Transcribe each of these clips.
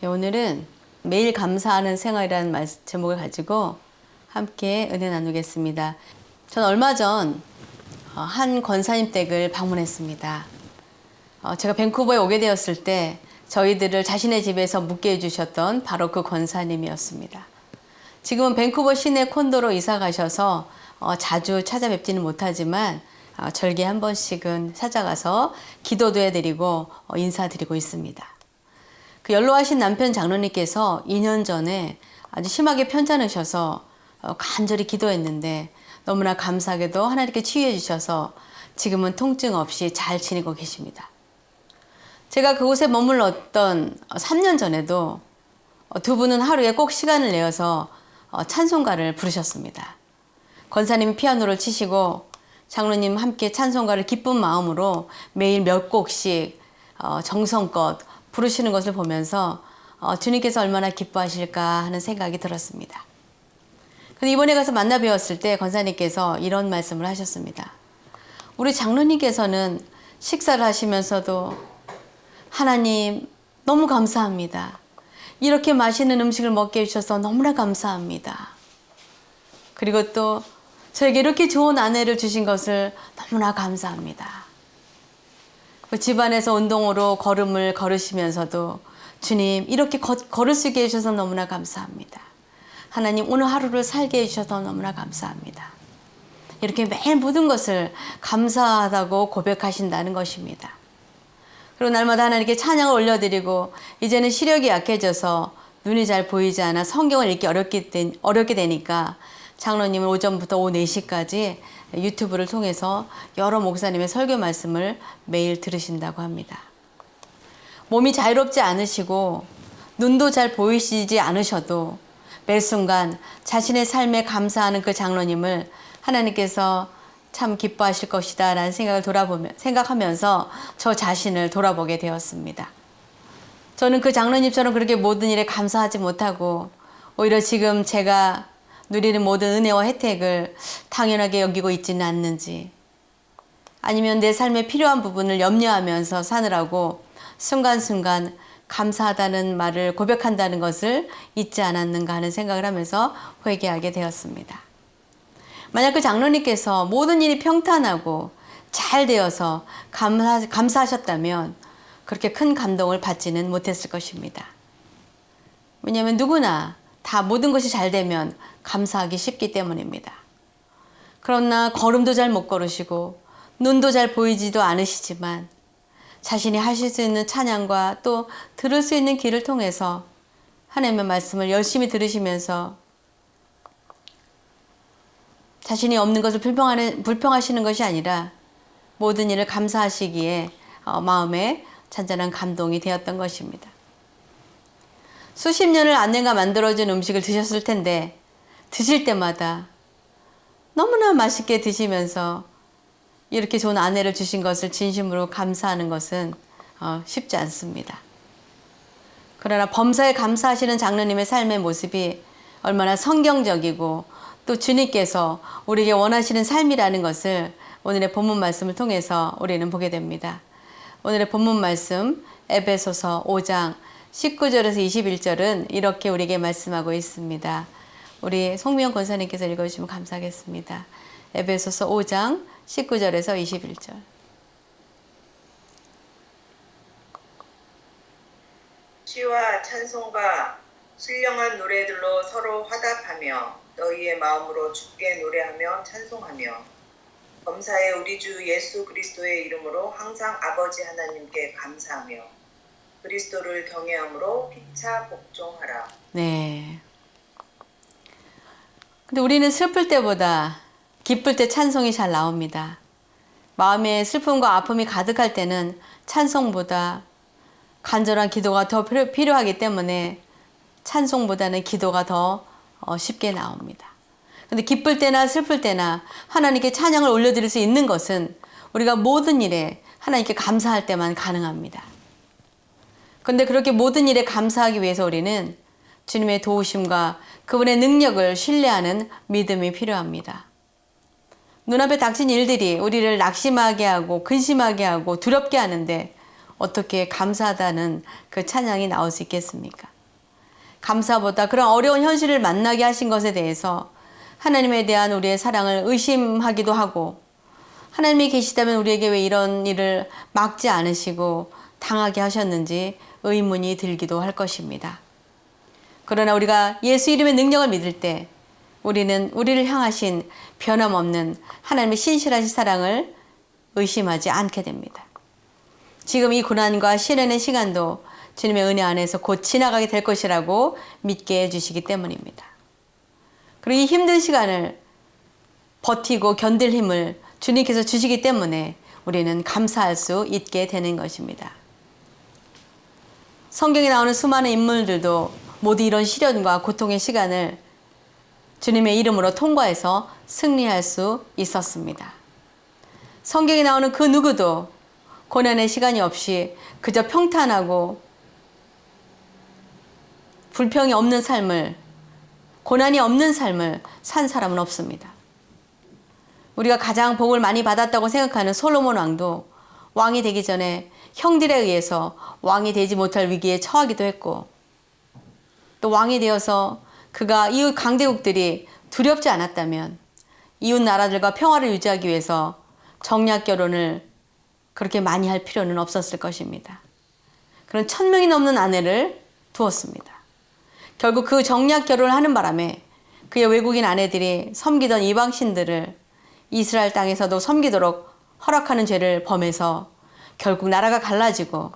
오늘은 매일 감사하는 생활이라는 제목을 가지고 함께 은혜 나누겠습니다. 전 얼마 전 한 권사님 댁을 방문했습니다. 제가 밴쿠버에 오게 되었을 때 저희들을 자신의 집에서 묵게 해주셨던 바로 그 권사님이었습니다. 지금은 밴쿠버 시내 콘도로 이사 가셔서 자주 찾아뵙지는 못하지만 절기에 한 번씩은 찾아가서 기도도 해드리고 인사드리고 있습니다. 그 연로하신 남편 장로님께서 2년 전에 아주 심하게 편찮으셔서 간절히 기도했는데 너무나 감사하게도 하나님께 치유해 주셔서 지금은 통증 없이 잘 지내고 계십니다. 제가 그곳에 머물렀던 3년 전에도 두 분은 하루에 꼭 시간을 내어서 찬송가를 부르셨습니다. 권사님이 피아노를 치시고 장로님 함께 찬송가를 기쁜 마음으로 매일 몇 곡씩 정성껏 부르시는 것을 보면서 주님께서 얼마나 기뻐하실까 하는 생각이 들었습니다. 근데 이번에 가서 만나 뵈었을 때 권사님께서 이런 말씀을 하셨습니다. 우리 장로님께서는 식사를 하시면서도 하나님 너무 감사합니다. 이렇게 맛있는 음식을 먹게 해주셔서 너무나 감사합니다. 그리고 또 저에게 이렇게 좋은 아내를 주신 것을 너무나 감사합니다. 그 집안에서 운동으로 걸음을 걸으시면서도 주님 이렇게 걸을 수 있게 해주셔서 너무나 감사합니다. 하나님 오늘 하루를 살게 해주셔서 너무나 감사합니다. 이렇게 매일 모든 것을 감사하다고 고백하신다는 것입니다. 그리고 날마다 하나님께 찬양을 올려드리고 이제는 시력이 약해져서 눈이 잘 보이지 않아 성경을 읽기 어렵게 되니까 장로님은 오전부터 오후 4시까지 유튜브를 통해서 여러 목사님의 설교 말씀을 매일 들으신다고 합니다. 몸이 자유롭지 않으시고 눈도 잘 보이시지 않으셔도 매 순간 자신의 삶에 감사하는 그 장로님을 하나님께서 참 기뻐하실 것이다 라는 생각하면서 저 자신을 돌아보게 되었습니다. 저는 그 장로님처럼 그렇게 모든 일에 감사하지 못하고 오히려 지금 제가 누리는 모든 은혜와 혜택을 당연하게 여기고 있지는 않는지, 아니면 내 삶에 필요한 부분을 염려하면서 사느라고 순간순간 감사하다는 말을 고백한다는 것을 잊지 않았는가 하는 생각을 하면서 회개하게 되었습니다. 만약 그 장로님께서 모든 일이 평탄하고 잘 되어서 감사하셨다면 그렇게 큰 감동을 받지는 못했을 것입니다. 왜냐하면 누구나 다 모든 것이 잘 되면 감사하기 쉽기 때문입니다. 그러나 걸음도 잘 못 걸으시고 눈도 잘 보이지도 않으시지만 자신이 하실 수 있는 찬양과 또 들을 수 있는 길을 통해서 하나님의 말씀을 열심히 들으시면서 자신이 없는 것을 불평하시는 것이 아니라 모든 일을 감사하시기에 마음에 잔잔한 감동이 되었던 것입니다. 수십 년을 아내가 만들어준 음식을 드셨을 텐데 드실 때마다 너무나 맛있게 드시면서 이렇게 좋은 아내를 주신 것을 진심으로 감사하는 것은 쉽지 않습니다. 그러나 범사에 감사하시는 장로님의 삶의 모습이 얼마나 성경적이고 또 주님께서 우리에게 원하시는 삶이라는 것을 오늘의 본문 말씀을 통해서 우리는 보게 됩니다. 오늘의 본문 말씀 에베소서 5장 19절에서 21절은 이렇게 우리에게 말씀하고 있습니다. 우리 송미영 권사님께서 읽어주시면 감사하겠습니다. 에베소서 5장 19절에서 21절. 시와 찬송과 신령한 노래들로 서로 화답하며 너희의 마음으로 주께 노래하며 찬송하며 범사에 우리 주 예수 그리스도의 이름으로 항상 아버지 하나님께 감사하며 그리스도를 경외함으로 피차 복종하라. 네. 근데 우리는 슬플 때보다 기쁠 때 찬송이 잘 나옵니다. 마음에 슬픔과 아픔이 가득할 때는 찬송보다 간절한 기도가 더 필요하기 때문에 찬송보다는 기도가 더 쉽게 나옵니다. 근데 기쁠 때나 슬플 때나 하나님께 찬양을 올려드릴 수 있는 것은 우리가 모든 일에 하나님께 감사할 때만 가능합니다. 그런데 그렇게 모든 일에 감사하기 위해서 우리는 주님의 도우심과 그분의 능력을 신뢰하는 믿음이 필요합니다. 눈앞에 닥친 일들이 우리를 낙심하게 하고 근심하게 하고 두렵게 하는데 어떻게 감사하다는 그 찬양이 나올 수 있겠습니까? 감사보다 그런 어려운 현실을 만나게 하신 것에 대해서 하나님에 대한 우리의 사랑을 의심하기도 하고, 하나님이 계시다면 우리에게 왜 이런 일을 막지 않으시고 당하게 하셨는지 의문이 들기도 할 것입니다. 그러나 우리가 예수 이름의 능력을 믿을 때 우리는 우리를 향하신 변함없는 하나님의 신실하신 사랑을 의심하지 않게 됩니다. 지금 이 고난과 시련의 시간도 주님의 은혜 안에서 곧 지나가게 될 것이라고 믿게 해주시기 때문입니다. 그리고 이 힘든 시간을 버티고 견딜 힘을 주님께서 주시기 때문에 우리는 감사할 수 있게 되는 것입니다. 성경에 나오는 수많은 인물들도 모두 이런 시련과 고통의 시간을 주님의 이름으로 통과해서 승리할 수 있었습니다. 성경에 나오는 그 누구도 고난의 시간이 없이 그저 평탄하고 불평이 없는 삶을, 고난이 없는 삶을 산 사람은 없습니다. 우리가 가장 복을 많이 받았다고 생각하는 솔로몬 왕도 왕이 되기 전에 형들에 의해서 왕이 되지 못할 위기에 처하기도 했고, 또 왕이 되어서 그가 이웃 강대국들이 두렵지 않았다면 이웃 나라들과 평화를 유지하기 위해서 정략 결혼을 그렇게 많이 할 필요는 없었을 것입니다. 그런 1000명이 넘는 아내를 두었습니다. 결국 그 정략 결혼을 하는 바람에 그의 외국인 아내들이 섬기던 이방신들을 이스라엘 땅에서도 섬기도록 허락하는 죄를 범해서 결국 나라가 갈라지고,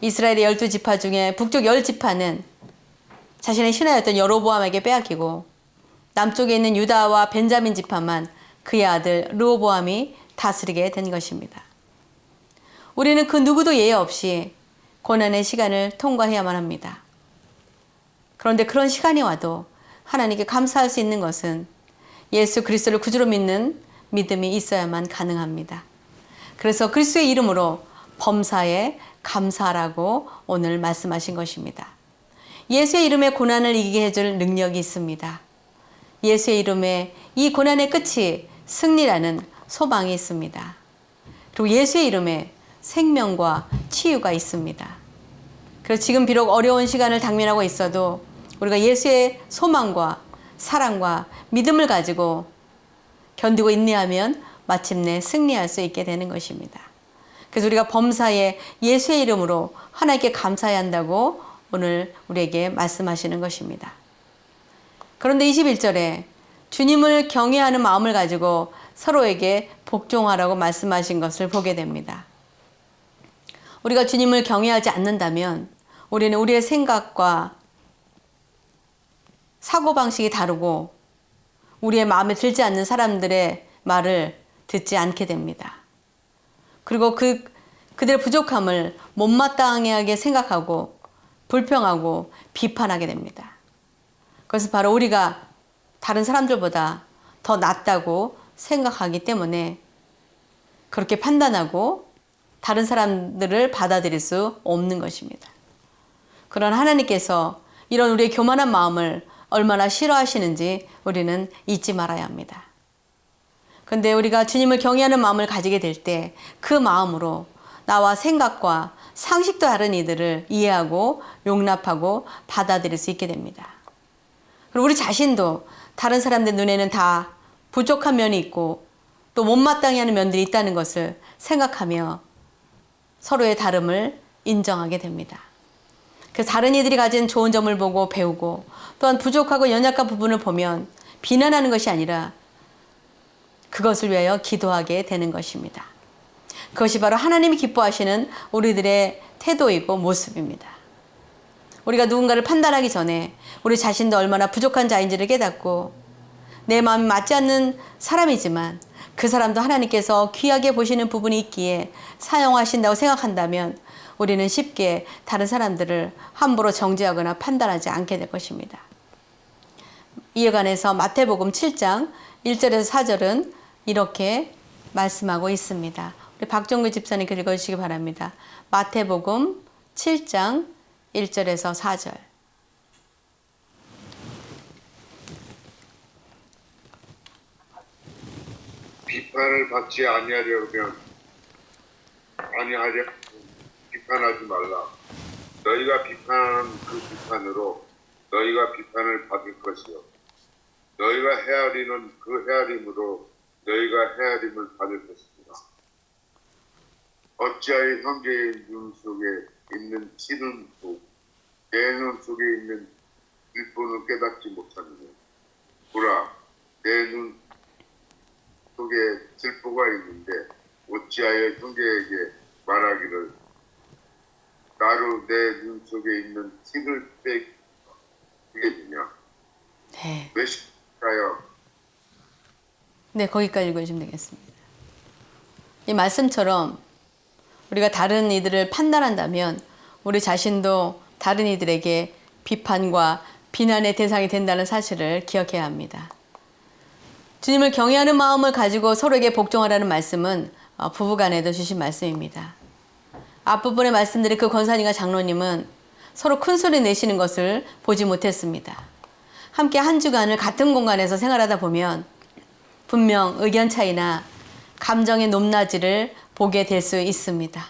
이스라엘의 12지파 중에 북쪽 10지파는 자신의 신하였던 여로보암에게 빼앗기고, 남쪽에 있는 유다와 벤자민 지파만 그의 아들 르호보암이 다스리게 된 것입니다. 우리는 그 누구도 예외 없이 고난의 시간을 통과해야만 합니다. 그런데 그런 시간이 와도 하나님께 감사할 수 있는 것은 예수 그리스도를 구주로 믿는 믿음이 있어야만 가능합니다. 그래서 그리스도의 이름으로 범사에 감사하라고 오늘 말씀하신 것입니다. 예수의 이름에 고난을 이기게 해줄 능력이 있습니다. 예수의 이름에 이 고난의 끝이 승리라는 소망이 있습니다. 그리고 예수의 이름에 생명과 치유가 있습니다. 그래서 지금 비록 어려운 시간을 당면하고 있어도 우리가 예수의 소망과 사랑과 믿음을 가지고 견디고 인내하면 마침내 승리할 수 있게 되는 것입니다. 그래서 우리가 범사에 예수의 이름으로 하나님께 감사해야 한다고 오늘 우리에게 말씀하시는 것입니다. 그런데 21절에 주님을 경외하는 마음을 가지고 서로에게 복종하라고 말씀하신 것을 보게 됩니다. 우리가 주님을 경외하지 않는다면 우리는 우리의 생각과 사고방식이 다르고 우리의 마음에 들지 않는 사람들의 말을 듣지 않게 됩니다. 그리고 그들의 부족함을 못마땅하게 생각하고 불평하고 비판하게 됩니다. 그것은 바로 우리가 다른 사람들보다 더 낫다고 생각하기 때문에 그렇게 판단하고 다른 사람들을 받아들일 수 없는 것입니다. 그러나 하나님께서 이런 우리의 교만한 마음을 얼마나 싫어하시는지 우리는 잊지 말아야 합니다. 그런데 우리가 주님을 경외하는 마음을 가지게 될 때 그 마음으로 나와 생각과 상식도 다른 이들을 이해하고 용납하고 받아들일 수 있게 됩니다. 그리고 우리 자신도 다른 사람들 눈에는 다 부족한 면이 있고 또 못마땅해 하는 면들이 있다는 것을 생각하며 서로의 다름을 인정하게 됩니다. 그래서 다른 이들이 가진 좋은 점을 보고 배우고 또한 부족하고 연약한 부분을 보면 비난하는 것이 아니라 그것을 위하여 기도하게 되는 것입니다. 그것이 바로 하나님이 기뻐하시는 우리들의 태도이고 모습입니다. 우리가 누군가를 판단하기 전에 우리 자신도 얼마나 부족한 자인지를 깨닫고 내 마음이 맞지 않는 사람이지만 그 사람도 하나님께서 귀하게 보시는 부분이 있기에 사용하신다고 생각한다면 우리는 쉽게 다른 사람들을 함부로 정죄하거나 판단하지 않게 될 것입니다. 이에 관해서 마태복음 7장 1절에서 4절은 이렇게 말씀하고 있습니다. 우리 박종규 집사님 읽어주시기 바랍니다. 마태복음 7장 1절에서 4절. 비판을 받지 아니하려면 비판하지 말라. 너희가 비판하는 그 비판으로 너희가 비판을 받을 것이요. 너희가 헤아리는 그 헤아림으로 너희가 헤아림을 받을 것입니다. 어찌하여 형제의 눈 속에 있는 티는 내 눈 속에 있는 일본을 깨닫지 못하느냐. 보라, 내 눈 속에 들보가 있는데 어찌하여 형제에게 말하기를 나로 내 눈 속에 있는 티를 빼겠느냐. 네. 왜 시까요? 네, 거기까지 읽어주시면 되겠습니다. 이 말씀처럼 우리가 다른 이들을 판단한다면 우리 자신도 다른 이들에게 비판과 비난의 대상이 된다는 사실을 기억해야 합니다. 주님을 경외하는 마음을 가지고 서로에게 복종하라는 말씀은 부부간에도 주신 말씀입니다. 앞부분에 말씀드린 그 권사님과 장로님은 서로 큰 소리 내시는 것을 보지 못했습니다. 함께 한 주간을 같은 공간에서 생활하다 보면 분명 의견 차이나 감정의 높낮이를 보게 될 수 있습니다.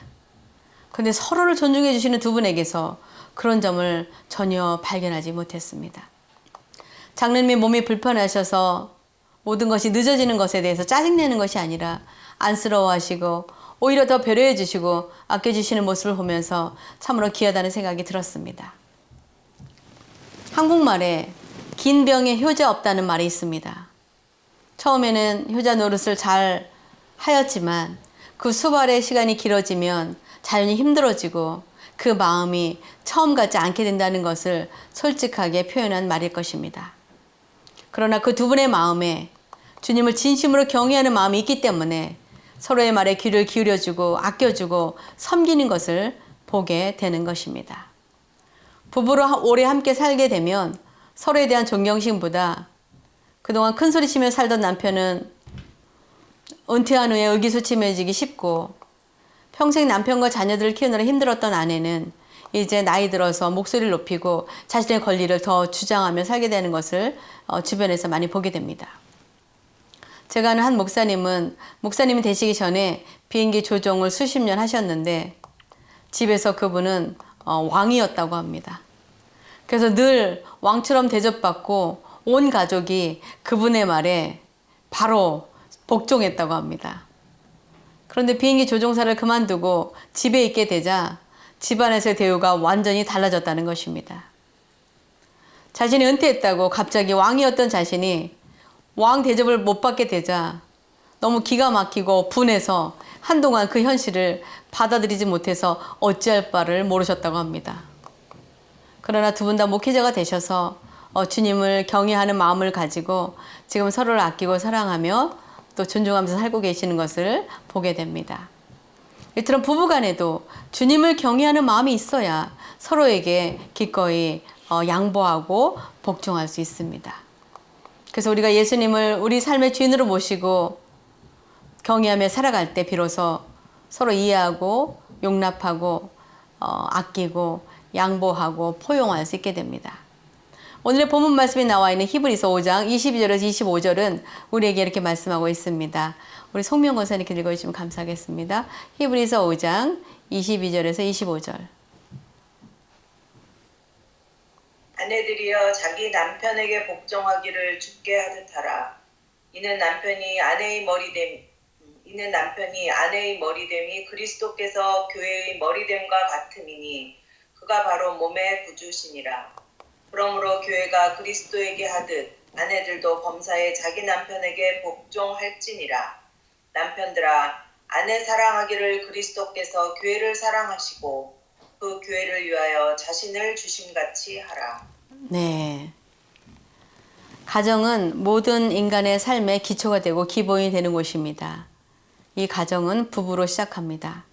그런데 서로를 존중해 주시는 두 분에게서 그런 점을 전혀 발견하지 못했습니다. 장로님의 몸이 불편하셔서 모든 것이 늦어지는 것에 대해서 짜증내는 것이 아니라 안쓰러워하시고 오히려 더 배려해 주시고 아껴주시는 모습을 보면서 참으로 귀하다는 생각이 들었습니다. 한국말에 긴 병에 효자 없다는 말이 있습니다. 처음에는 효자 노릇을 잘 하였지만 그 수발의 시간이 길어지면 자연히 힘들어지고 그 마음이 처음 같지 않게 된다는 것을 솔직하게 표현한 말일 것입니다. 그러나 그 두 분의 마음에 주님을 진심으로 경외하는 마음이 있기 때문에 서로의 말에 귀를 기울여주고 아껴주고 섬기는 것을 보게 되는 것입니다. 부부로 오래 함께 살게 되면 서로에 대한 존경심보다 그동안 큰 소리 치며 살던 남편은 은퇴한 후에 의기소침해지기 쉽고 평생 남편과 자녀들을 키우느라 힘들었던 아내는 이제 나이 들어서 목소리를 높이고 자신의 권리를 더 주장하며 살게 되는 것을 주변에서 많이 보게 됩니다. 제가 아는 한 목사님이 되시기 전에 비행기 조종을 수십 년 하셨는데 집에서 그분은 왕이었다고 합니다. 그래서 늘 왕처럼 대접받고 온 가족이 그분의 말에 바로 복종했다고 합니다. 그런데 비행기 조종사를 그만두고 집에 있게 되자 집안에서의 대우가 완전히 달라졌다는 것입니다. 자신이 은퇴했다고 갑자기 왕이었던 자신이 왕 대접을 못 받게 되자 너무 기가 막히고 분해서 한동안 그 현실을 받아들이지 못해서 어찌할 바를 모르셨다고 합니다. 그러나 두 분 다 목회자가 되셔서 주님을 경외하는 마음을 가지고 지금 서로를 아끼고 사랑하며 또 존중하면서 살고 계시는 것을 보게 됩니다. 이처럼 부부간에도 주님을 경외하는 마음이 있어야 서로에게 기꺼이 양보하고 복종할 수 있습니다. 그래서 우리가 예수님을 우리 삶의 주인으로 모시고 경외하며 살아갈 때 비로소 서로 이해하고 용납하고 아끼고 양보하고 포용할 수 있게 됩니다. 오늘의 본문 말씀에 나와 있는 히브리서 5장 22절에서 25절은 우리에게 이렇게 말씀하고 있습니다. 우리 송명 권사님께 읽어주시면 감사하겠습니다. 히브리서 5장 22절에서 25절. 아내들이여 자기 남편에게 복종하기를 주께 하듯 하라. 이는 남편이 아내의 머리됨이 그리스도께서 교회의 머리됨과 같음이니 그가 바로 몸의 구주시니라. 그러므로 교회가 그리스도에게 하듯 아내들도 범사에 자기 남편에게 복종할지니라. 남편들아, 아내 사랑하기를 그리스도께서 교회를 사랑하시고 그 교회를 위하여 자신을 주심같이 하라. 네. 가정은 모든 인간의 삶의 기초가 되고 기본이 되는 곳입니다. 이 가정은 부부로 시작합니다.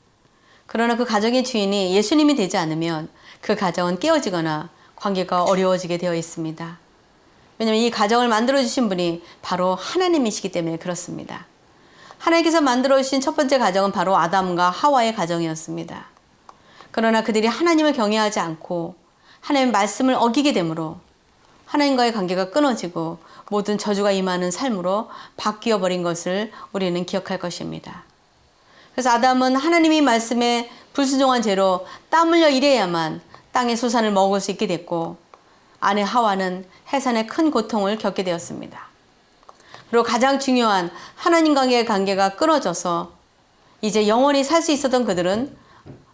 그러나 그 가정의 주인이 예수님이 되지 않으면 그 가정은 깨어지거나 관계가 어려워지게 되어 있습니다. 왜냐하면 이 가정을 만들어주신 분이 바로 하나님이시기 때문에 그렇습니다. 하나님께서 만들어주신 첫 번째 가정은 바로 아담과 하와의 가정이었습니다. 그러나 그들이 하나님을 경외하지 않고 하나님의 말씀을 어기게 되므로 하나님과의 관계가 끊어지고 모든 저주가 임하는 삶으로 바뀌어 버린 것을 우리는 기억할 것입니다. 그래서 아담은 하나님의 말씀에 불순종한 죄로 땀 흘려 일해야만 땅의 소산을 먹을 수 있게 됐고, 아내 하와는 해산의 큰 고통을 겪게 되었습니다. 그리고 가장 중요한 하나님과의 관계가 끊어져서 이제 영원히 살 수 있었던 그들은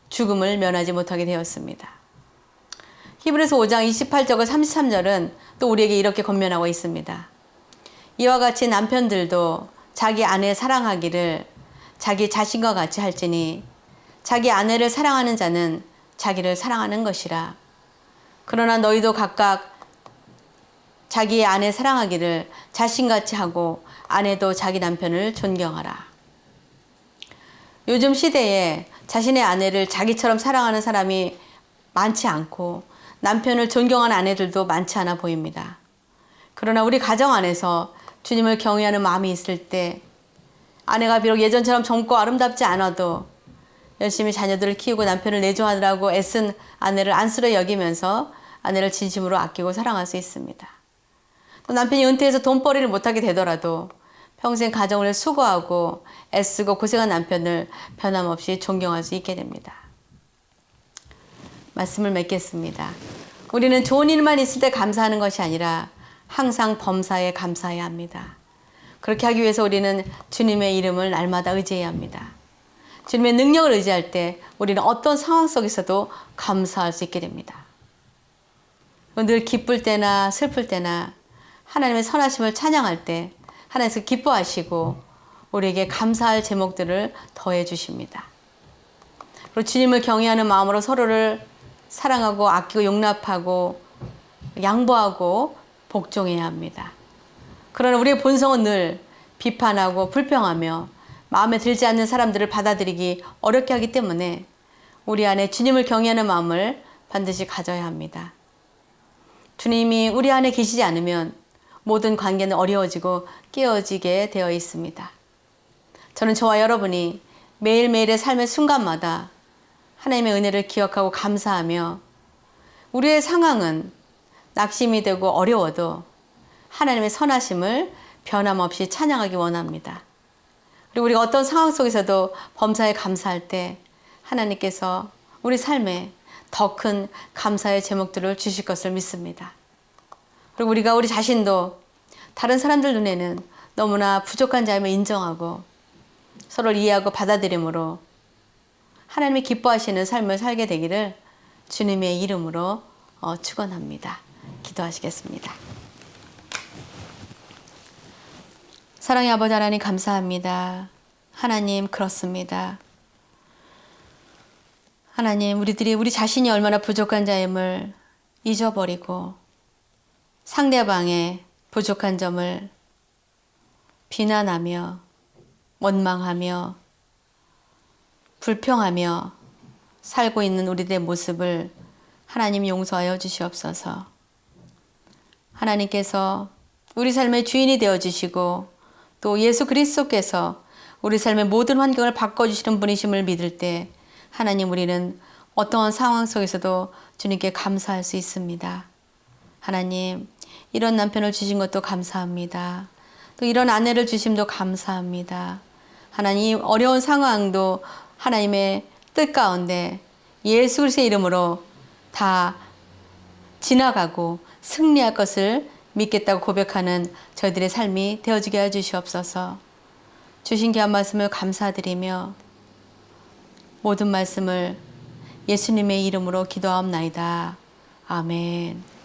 죽음을 면하지 못하게 되었습니다. 히브리서 5장 28절과 33절은 또 우리에게 이렇게 권면하고 있습니다. 이와 같이 남편들도 자기 아내 사랑하기를 자기 자신과 같이 할지니 자기 아내를 사랑하는 자는 자기를 사랑하는 것이라. 그러나 너희도 각각 자기의 아내 사랑하기를 자신같이 하고 아내도 자기 남편을 존경하라. 요즘 시대에 자신의 아내를 자기처럼 사랑하는 사람이 많지 않고 남편을 존경하는 아내들도 많지 않아 보입니다. 그러나 우리 가정 안에서 주님을 경외하는 마음이 있을 때 아내가 비록 예전처럼 젊고 아름답지 않아도 열심히 자녀들을 키우고 남편을 내조하느라고 애쓴 아내를 안쓰러 여기면서 아내를 진심으로 아끼고 사랑할 수 있습니다. 또 남편이 은퇴해서 돈벌이를 못하게 되더라도 평생 가정을 수고하고 애쓰고 고생한 남편을 변함없이 존경할 수 있게 됩니다. 말씀을 맺겠습니다. 우리는 좋은 일만 있을 때 감사하는 것이 아니라 항상 범사에 감사해야 합니다. 그렇게 하기 위해서 우리는 주님의 이름을 날마다 의지해야 합니다. 주님의 능력을 의지할 때 우리는 어떤 상황 속에서도 감사할 수 있게 됩니다. 늘 기쁠 때나 슬플 때나 하나님의 선하심을 찬양할 때 하나님께서 기뻐하시고 우리에게 감사할 제목들을 더해 주십니다. 그리고 주님을 경외하는 마음으로 서로를 사랑하고 아끼고 용납하고 양보하고 복종해야 합니다. 그러나 우리의 본성은 늘 비판하고 불평하며 마음에 들지 않는 사람들을 받아들이기 어렵게 하기 때문에 우리 안에 주님을 경외하는 마음을 반드시 가져야 합니다. 주님이 우리 안에 계시지 않으면 모든 관계는 어려워지고 깨어지게 되어 있습니다. 저는 저와 여러분이 매일매일의 삶의 순간마다 하나님의 은혜를 기억하고 감사하며 우리의 상황은 낙심이 되고 어려워도 하나님의 선하심을 변함없이 찬양하기 원합니다. 그리고 우리가 어떤 상황 속에서도 범사에 감사할 때 하나님께서 우리 삶에 더 큰 감사의 제목들을 주실 것을 믿습니다. 그리고 우리가 우리 자신도 다른 사람들 눈에는 너무나 부족한 자임을 인정하고 서로를 이해하고 받아들임으로 하나님이 기뻐하시는 삶을 살게 되기를 주님의 이름으로 축원합니다. 기도하시겠습니다. 사랑의 아버지 하나님 감사합니다. 하나님 그렇습니다. 하나님 우리들이 우리 자신이 얼마나 부족한 자임을 잊어버리고 상대방의 부족한 점을 비난하며 원망하며 불평하며 살고 있는 우리들의 모습을 하나님 용서하여 주시옵소서. 하나님께서 우리 삶의 주인이 되어주시고 또 예수 그리스도께서 우리 삶의 모든 환경을 바꿔주시는 분이심을 믿을 때 하나님 우리는 어떠한 상황 속에서도 주님께 감사할 수 있습니다. 하나님 이런 남편을 주신 것도 감사합니다. 또 이런 아내를 주심도 감사합니다. 하나님 어려운 상황도 하나님의 뜻 가운데 예수 그리스도의 이름으로 다 지나가고 승리할 것을 믿겠다고 고백하는 저희들의 삶이 되어지게 해주시옵소서. 주신 귀한 말씀을 감사드리며 모든 말씀을 예수님의 이름으로 기도하옵나이다. 아멘.